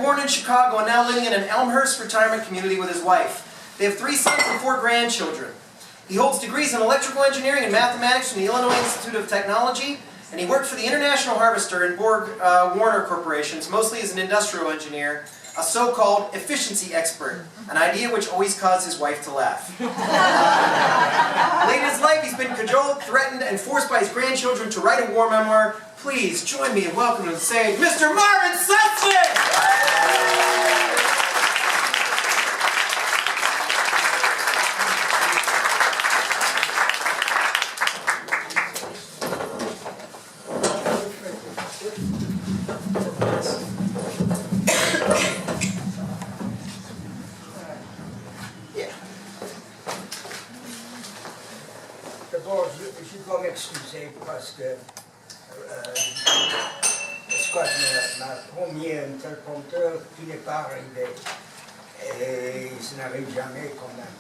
born in Chicago and now living in an Elmhurst retirement community with his wife. They have 3 sons and 4 grandchildren. He holds degrees in electrical engineering and mathematics from the Illinois Institute of Technology, and he worked for the International Harvester and Borg Warner Corporations, mostly as an industrial engineer, a so-called efficiency expert, an idea which always caused his wife to laugh. Late in his life, he's been cajoled, threatened, and forced by his grandchildren to write a war memoir. Please join me in welcoming to the stage, Mr. Marvin Sussman! D'abord, je dois m'excuser parce que ma première interprompteur qui n'est pas arrivé. Et ça n'arrive jamais quand même.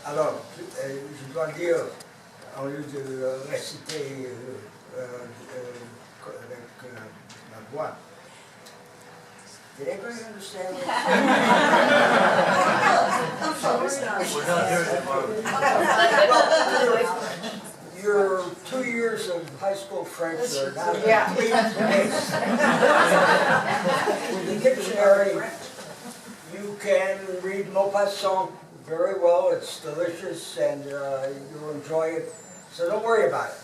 Alors, je dois dire, au lieu de réciter avec ma voix, did everybody understand what your 2 years of high school French are now complete. With the dictionary, you can read Maupassant very well. It's delicious and you'll enjoy it. So don't worry about it.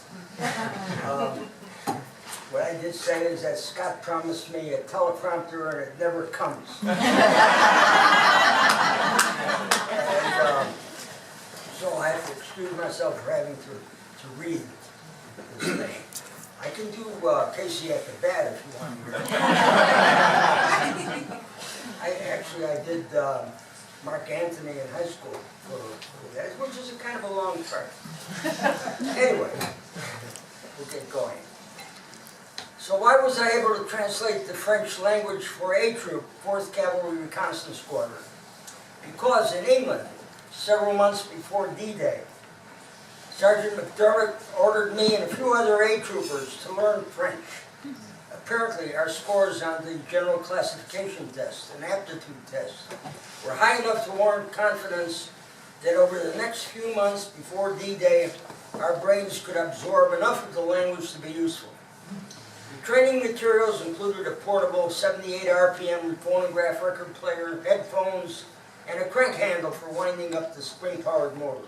What I did say is that Scott promised me a teleprompter and it never comes. And, so I have to excuse myself for having to read this thing. I can do Casey at the Bat if you want to hear. I did Mark Anthony in high school for that, which is a kind of a long part. Anyway, we'll get going. So why was I able to translate the French language for A Troop, 4th Cavalry Reconnaissance Squadron? Because in England, several months before D-Day, Sergeant McDermott ordered me and a few other A Troopers to learn French. Apparently, our scores on the General Classification Test and Aptitude Test were high enough to warrant confidence that over the next few months before D-Day, our brains could absorb enough of the language to be useful. The training materials included a portable 78 RPM phonograph record player, headphones, and a crank handle for winding up the spring-powered motor.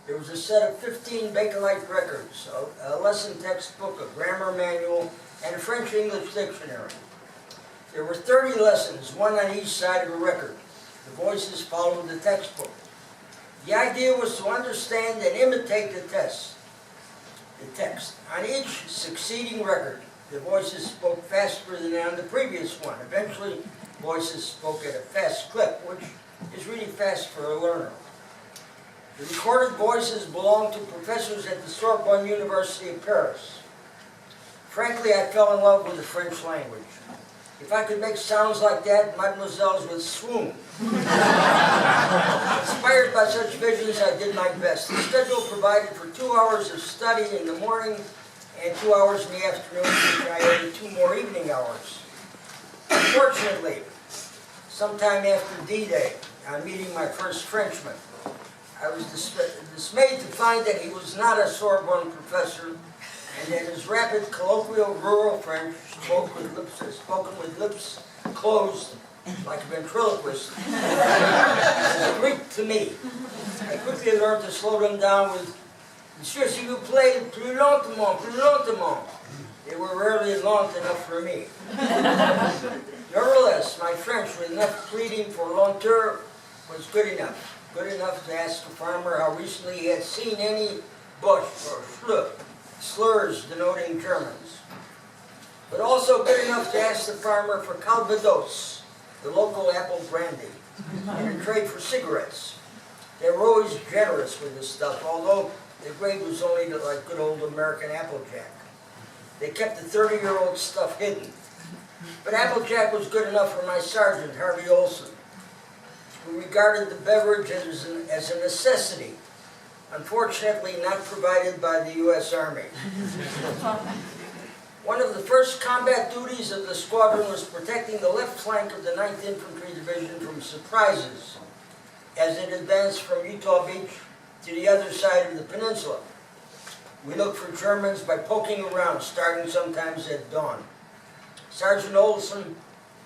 There was a set of 15 Bakelite records, a lesson textbook, a grammar manual, and a French-English dictionary. There were 30 lessons, one on each side of a record. The voices followed the textbook. The idea was to understand and imitate the text. On each succeeding record, the voices spoke faster than on the previous one. Eventually, voices spoke at a fast clip, which is really fast for a learner. The recorded voices belonged to professors at the Sorbonne University of Paris. Frankly, I fell in love with the French language. If I could make sounds like that, mademoiselles would swoon. Inspired by such visions, I did my best. The schedule provided for 2 hours of study in the morning and 2 hours in the afternoon, which I added 2 more evening hours. Unfortunately, sometime after D-Day, on meeting my first Frenchman, I was dismayed to find that he was not a Sorbonne professor and that his rapid colloquial rural French, spoken with lips closed like a ventriloquist, was Greek to me. I quickly learned to slow them down with, "Monsieur, s'il vous plaît, plus lentement, plus lentement." They were rarely long enough for me. Nevertheless, my French, with enough pleading for lenteur, was good enough. Good enough to ask a farmer how recently he had seen any bush or slur, slurs denoting Germans. But also good enough to ask the farmer for Calvados, the local apple brandy, and a trade for cigarettes. They were always generous with this stuff, although the grade was only like good old American Applejack. They kept the 30-year-old stuff hidden. But Applejack was good enough for my sergeant, Harvey Olson, who regarded the beverage as a necessity, unfortunately not provided by the U.S. Army. One of the first combat duties of the squadron was protecting the left flank of the 9th Infantry Division from surprises as it advanced from Utah Beach to the other side of the peninsula. We looked for Germans by poking around, starting sometimes at dawn. Sergeant Olson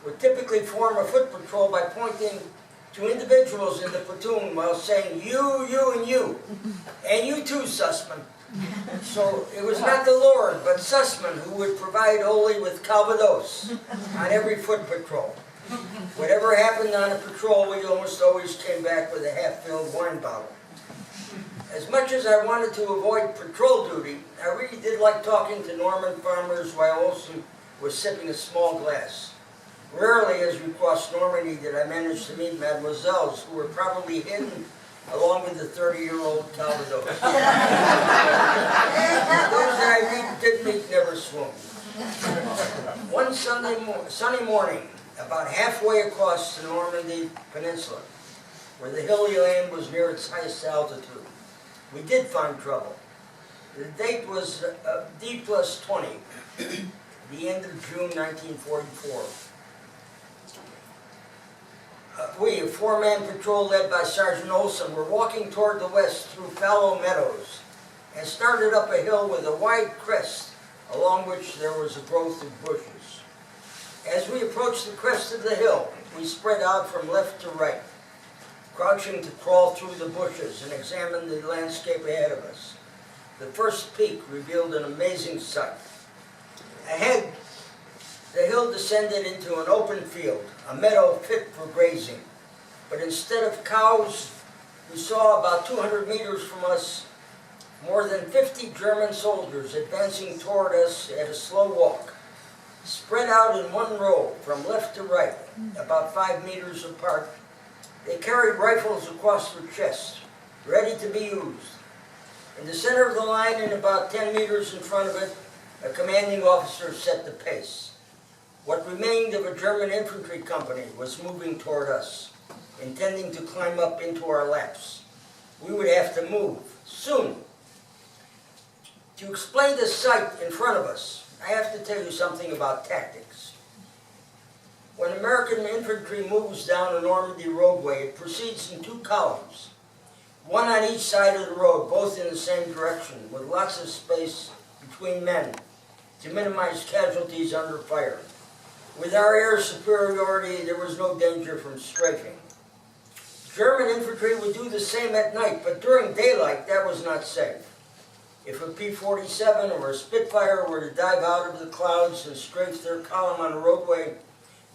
would typically form a foot patrol by pointing to individuals in the platoon while saying, you, and you too, Sussman. So it was not the Lord, but Sussman who would provide Ole with Calvados on every foot patrol. Whatever happened on a patrol, we almost always came back with a half-filled wine bottle. As much as I wanted to avoid patrol duty, I really did like talking to Norman farmers while Olson was sipping a small glass. Rarely as we crossed Normandy did I manage to meet mademoiselles who were probably hidden along with the 30-year-old Calvados. Those that I did meet never swooned. One sunny morning, about halfway across the Normandy Peninsula, where the hilly land was near its highest altitude, we did find trouble. The date was D+20, the end of June 1944. We, a four-man patrol led by Sergeant Olson, were walking toward the west through fallow meadows and started up a hill with a wide crest along which there was a growth of bushes. As we approached the crest of the hill, we spread out from left to right, crouching to crawl through the bushes and examine the landscape ahead of us. The first peak revealed an amazing sight. Ahead, the hill descended into an open field, a meadow fit for grazing. But instead of cows, we saw about 200 meters from us more than 50 German soldiers advancing toward us at a slow walk, spread out in one row from left to right, about 5 meters apart. They carried rifles across their chests, ready to be used. In the center of the line and about 10 meters in front of it, a commanding officer set the pace. What remained of a German infantry company was moving toward us, intending to climb up into our laps. We would have to move, soon. To explain the sight in front of us, I have to tell you something about tactics. When American infantry moves down a Normandy roadway, it proceeds in 2 columns, one on each side of the road, both in the same direction, with lots of space between men to minimize casualties under fire. With our air superiority, there was no danger from strafing. German infantry would do the same at night, but during daylight, that was not safe. If a P-47 or a Spitfire were to dive out of the clouds and strafe their column on a roadway,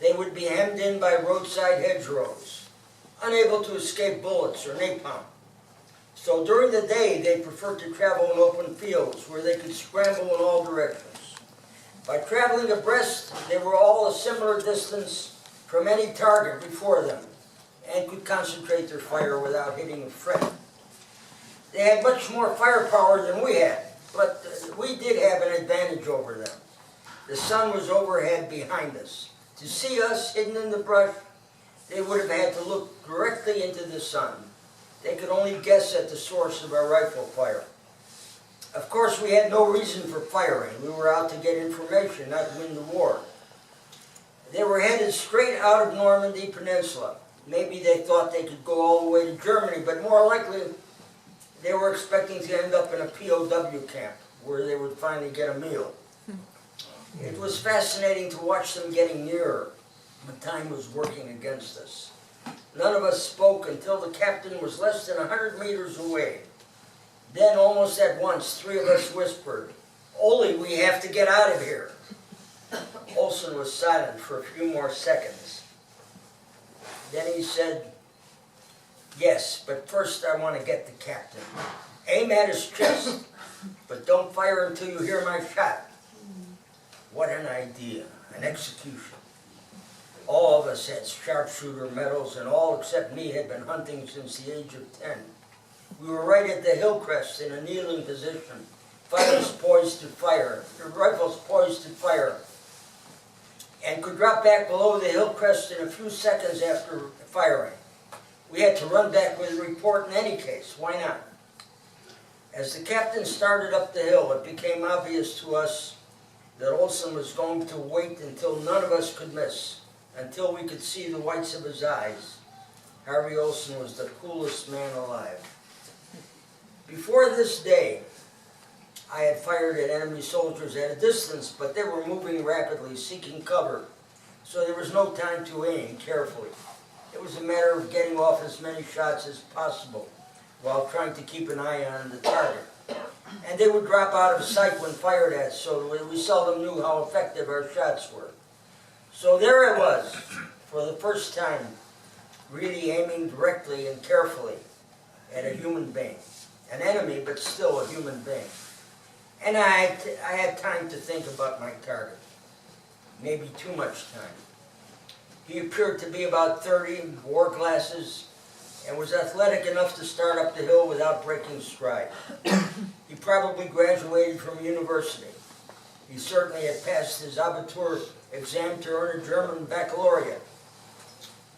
they would be hemmed in by roadside hedgerows, unable to escape bullets or napalm. So during the day, they preferred to travel in open fields where they could scramble in all directions. By traveling abreast, they were all a similar distance from any target before them and could concentrate their fire without hitting a friend. They had much more firepower than we had, but we did have an advantage over them. The sun was overhead behind us. To see us hidden in the brush, they would have had to look directly into the sun. They could only guess at the source of our rifle fire. Of course, we had no reason for firing. We were out to get information, not win the war. They were headed straight out of Normandy Peninsula. Maybe they thought they could go all the way to Germany, but more likely they were expecting to end up in a POW camp where they would finally get a meal. It was fascinating to watch them getting nearer, but time was working against us. None of us spoke until the captain was less than 100 meters away. Then, almost at once, 3 of us whispered, "Ole, we have to get out of here." Olson was silent for a few more seconds. Then he said, "Yes, but first I want to get the captain. Aim at his chest, but don't fire until you hear my shot." What an idea, an execution. All of us had sharpshooter medals, and all except me had been hunting since the age of 10. We were right at the hill crest in a kneeling position, rifles poised to fire, and could drop back below the hill crest in a few seconds after firing. We had to run back with a report in any case. Why not? As the captain started up the hill, it became obvious to us that Olson was going to wait until none of us could miss, until we could see the whites of his eyes. Harvey Olson was the coolest man alive. Before this day, I had fired at enemy soldiers at a distance, but they were moving rapidly, seeking cover, so there was no time to aim carefully. It was a matter of getting off as many shots as possible while trying to keep an eye on the target. And they would drop out of sight when fired at, so we seldom knew how effective our shots were. So there I was, for the first time, really aiming directly and carefully at a human being. An enemy, but still a human being. And I had time to think about my target. Maybe too much time. He appeared to be about 30, wore glasses, and was athletic enough to start up the hill without breaking stride. He probably graduated from university. He certainly had passed his Abitur exam to earn a German baccalaureate.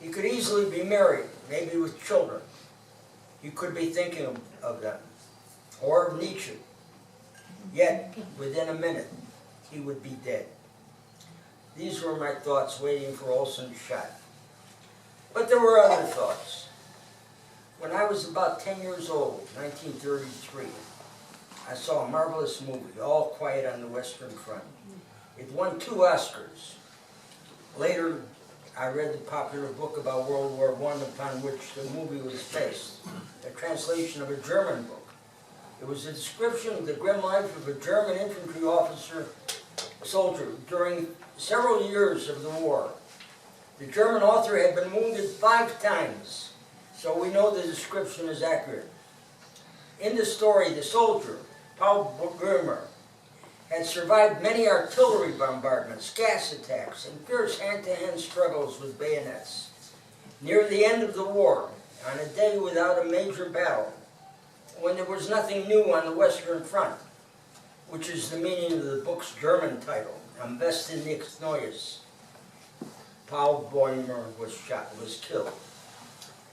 He could easily be married, maybe with children. He could be thinking of them, or of Nietzsche. Yet, within a minute, he would be dead. These were my thoughts waiting for Olson's shot. But there were other thoughts. When I was about 10 years old, 1933, I saw a marvelous movie, All Quiet on the Western Front. It won 2 Oscars. Later, I read the popular book about World War I upon which the movie was based, a translation of a German book. It was a description of the grim life of a German infantry soldier during several years of the war. The German author had been wounded 5 times, so we know the description is accurate. In the story, the soldier, Paul Böhmer, had survived many artillery bombardments, gas attacks, and fierce hand-to-hand struggles with bayonets. Near the end of the war, on a day without a major battle, when there was nothing new on the Western Front, which is the meaning of the book's German title, Am Westen nichts Neues, Paul Böhmer was killed.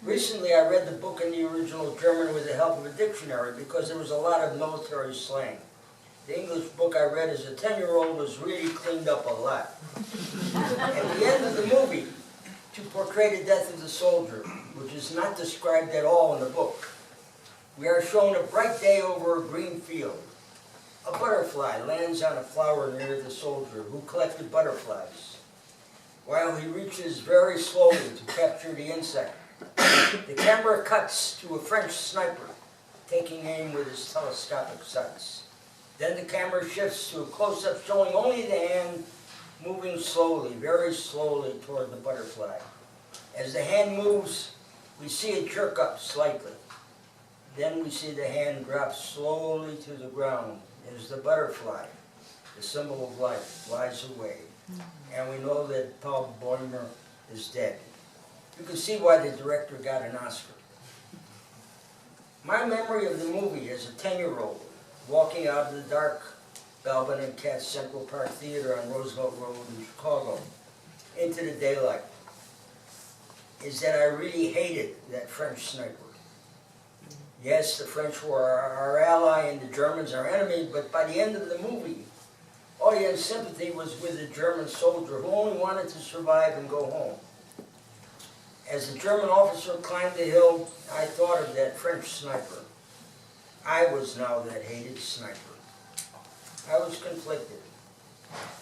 Recently, I read the book in the original German with the help of a dictionary because there was a lot of military slang. The English book I read as a 10-year-old was really cleaned up a lot. At the end of the movie, to portray the death of the soldier, which is not described at all in the book, we are shown a bright day over a green field. A butterfly lands on a flower near the soldier, who collected butterflies. While he reaches very slowly to capture the insect, the camera cuts to a French sniper taking aim with his telescopic sights. Then the camera shifts to a close-up showing only the hand moving slowly, very slowly toward the butterfly. As the hand moves, we see it jerk up slightly. Then we see the hand drop slowly to the ground as the butterfly, the symbol of life, flies away. And we know that Paul Böhmer is dead. You can see why the director got an Oscar. My memory of the movie as a 10-year-old, walking out of the dark Balvin and Katz Central Park Theater on Roosevelt Road in Chicago into the daylight, is that I really hated that French sniper. Yes, the French were our ally and the Germans our enemy, but by the end of the movie, audience sympathy was with the German soldier who only wanted to survive and go home. As the German officer climbed the hill, I thought of that French sniper. I was now that hated sniper. I was conflicted.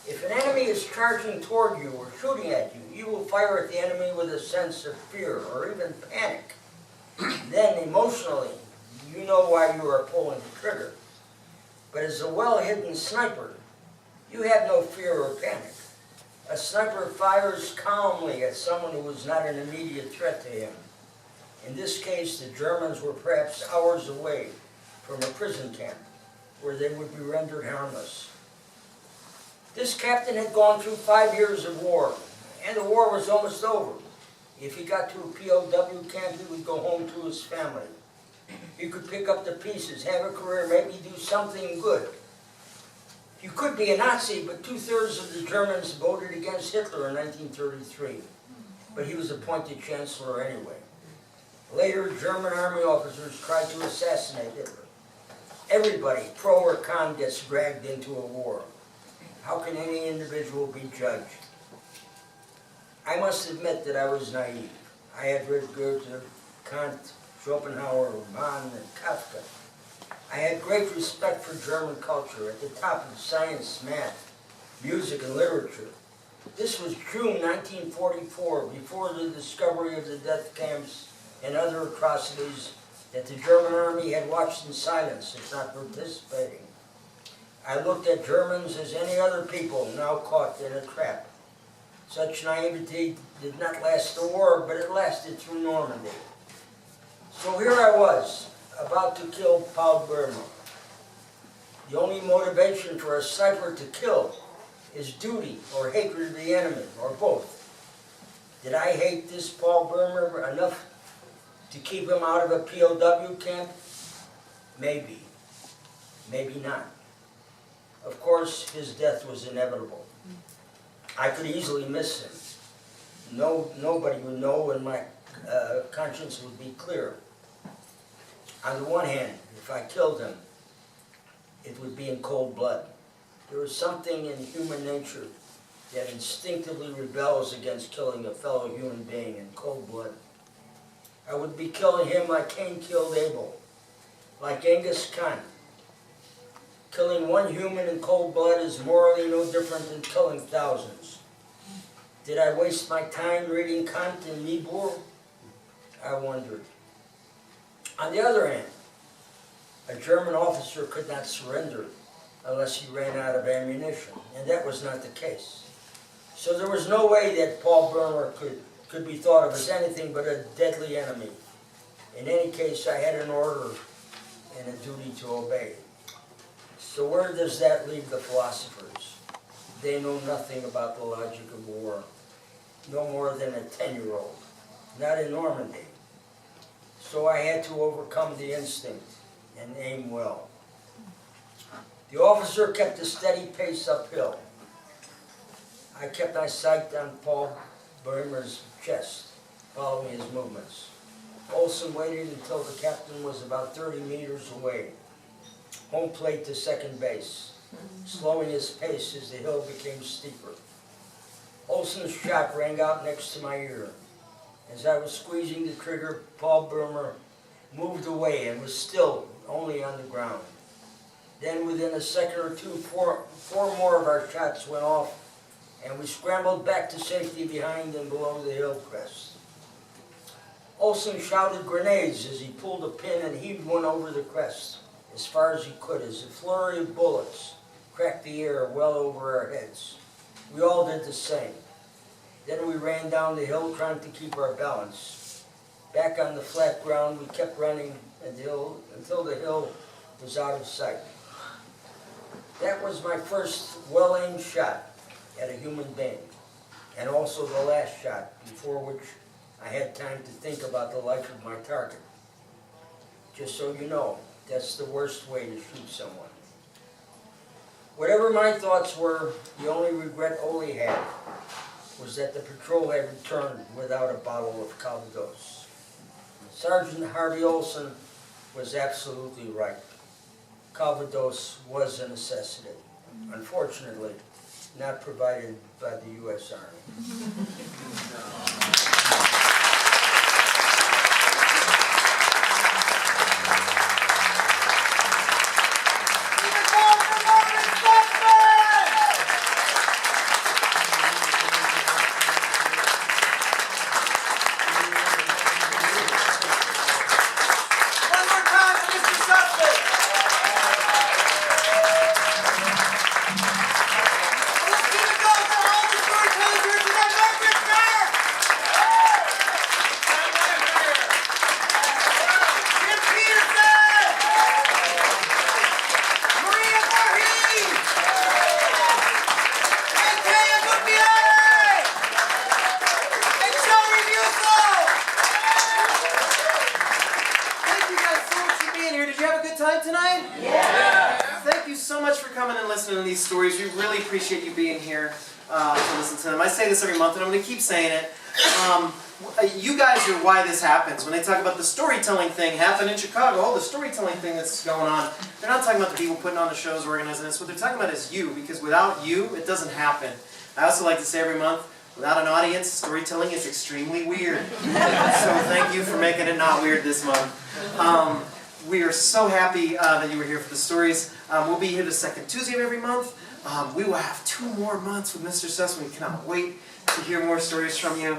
If an enemy is charging toward you or shooting at you, you will fire at the enemy with a sense of fear or even panic. Then, emotionally, you know why you are pulling the trigger. But as a well-hidden sniper, you have no fear or panic. A sniper fires calmly at someone who is not an immediate threat to him. In this case, the Germans were perhaps hours away from a prison camp where they would be rendered harmless. This captain had gone through 5 years of war, and the war was almost over. If he got to a POW camp, he would go home to his family. He could pick up the pieces, have a career, maybe do something good. You could be a Nazi, but 2/3 of the Germans voted against Hitler in 1933. But he was appointed chancellor anyway. Later, German army officers tried to assassinate Hitler. Everybody, pro or con, gets dragged into a war. How can any individual be judged? I must admit that I was naive. I had read Goethe, Kant, Schopenhauer, Mann, and Kafka. I had great respect for German culture, at the top of science, math, music, and literature. This was June 1944, before the discovery of the death camps and other atrocities that the German army had watched in silence, if not participating. I looked at Germans as any other people now caught in a trap. Such naivety did not last the war, but it lasted through Normandy. So here I was, about to kill Paul Bremer. The only motivation for a sniper to kill is duty or hatred of the enemy, or both. Did I hate this Paul Bremer enough to keep him out of a POW camp? Maybe. Maybe not. Of course, his death was inevitable. I could easily miss him. Nobody would know, and my conscience would be clear. On the one hand, if I killed him, it would be in cold blood. There is something in human nature that instinctively rebels against killing a fellow human being in cold blood. I would be killing him like Cain killed Abel, like Genghis Khan. Killing one human in cold blood is morally no different than killing thousands. Did I waste my time reading Kant and Niebuhr? I wondered. On the other hand, a German officer could not surrender unless he ran out of ammunition, and that was not the case. So there was no way that Paul Bremer could be thought of as anything but a deadly enemy. In any case, I had an order and a duty to obey. So where does that leave the philosophers? They know nothing about the logic of war, no more than a 10-year-old, not in Normandy. So I had to overcome the instinct and aim well. The officer kept a steady pace uphill. I kept my sight on Paul Bremer's chest, following his movements. Olson waited until the captain was about 30 meters away. Home plate to second base, slowing his pace as the hill became steeper. Olson's shot rang out next to my ear. As I was squeezing the trigger, Paul Bremer moved away and was still, only on the ground. Then within a second or two, four more of our shots went off, and we scrambled back to safety behind and below the hill crest. Olson shouted grenades as he pulled a pin and heaved one over the crest as far as he could, as a flurry of bullets cracked the air well over our heads. We all did the same. Then we ran down the hill trying to keep our balance. Back on the flat ground, we kept running until the hill was out of sight. That was my first well-aimed shot at a human being, and also the last shot, before which I had time to think about the life of my target. Just so you know, that's the worst way to shoot someone. Whatever my thoughts were, the only regret Ole had was that the patrol had returned without a bottle of Calvados. Sergeant Harvey Olson was absolutely right. Calvados was a necessity. Unfortunately, not provided by the U.S. Army. Thank you so much for coming and listening to these stories. We really appreciate you being here. to listen to them. I say this every month, and I'm going to keep saying it. You guys are why this happens. When they talk about the storytelling thing happened in Chicago, oh, the storytelling thing that's going on, they're not talking about the people putting on the shows, organizing this. What they're talking about is you, because without you, it doesn't happen. I also like to say every month, without an audience, storytelling is extremely weird. So thank you for making it not weird this month. We are so happy that you were here for the stories. We'll be here the second Tuesday of every month. We will have 2 more months with Mr. Sussman. We cannot wait to hear more stories from you.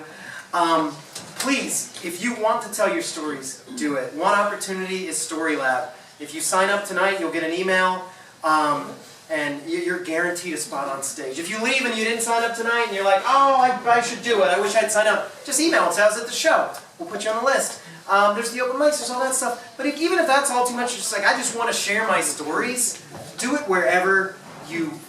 Please, if you want to tell your stories, do it. One opportunity is Story Lab. If you sign up tonight, you'll get an email, and you're guaranteed a spot on stage. If you leave and you didn't sign up tonight, and you're like, oh, I should do it, I wish I'd signed up, just email us. I was at the show. We'll put you on the list. There's the open mics, there's all that stuff. But even if that's all too much, you're just like, I just want to share my stories, do it wherever you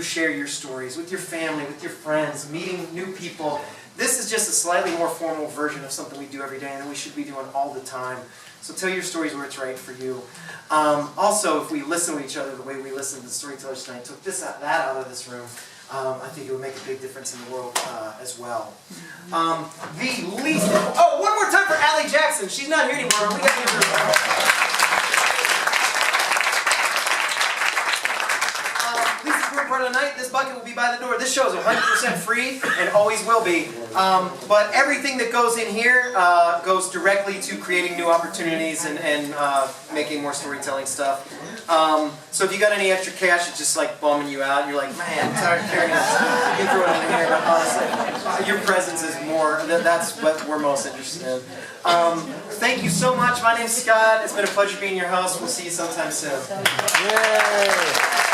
share your stories, with your family, with your friends, meeting new people. This is just a slightly more formal version of something we do every day and that we should be doing all the time. So tell your stories where it's right for you. Also, if we listen to each other the way we listened to the storytellers tonight, took that out of this room, I think it would make a big difference in the world as well. One more time for Allie Jackson. She's not here anymore. We got to give her a part of the night, this bucket will be by the door. This show is 100% free and always will be. But everything that goes in here goes directly to creating new opportunities and making more storytelling stuff. So if you got any extra cash, it's just like bumming you out. You're like, man, I'm tired of carrying this. You can throw it in here. But honestly, your presence is more. That's what we're most interested in. Thank you so much. My name's Scott. It's been a pleasure being your host. We'll see you sometime soon. Yay.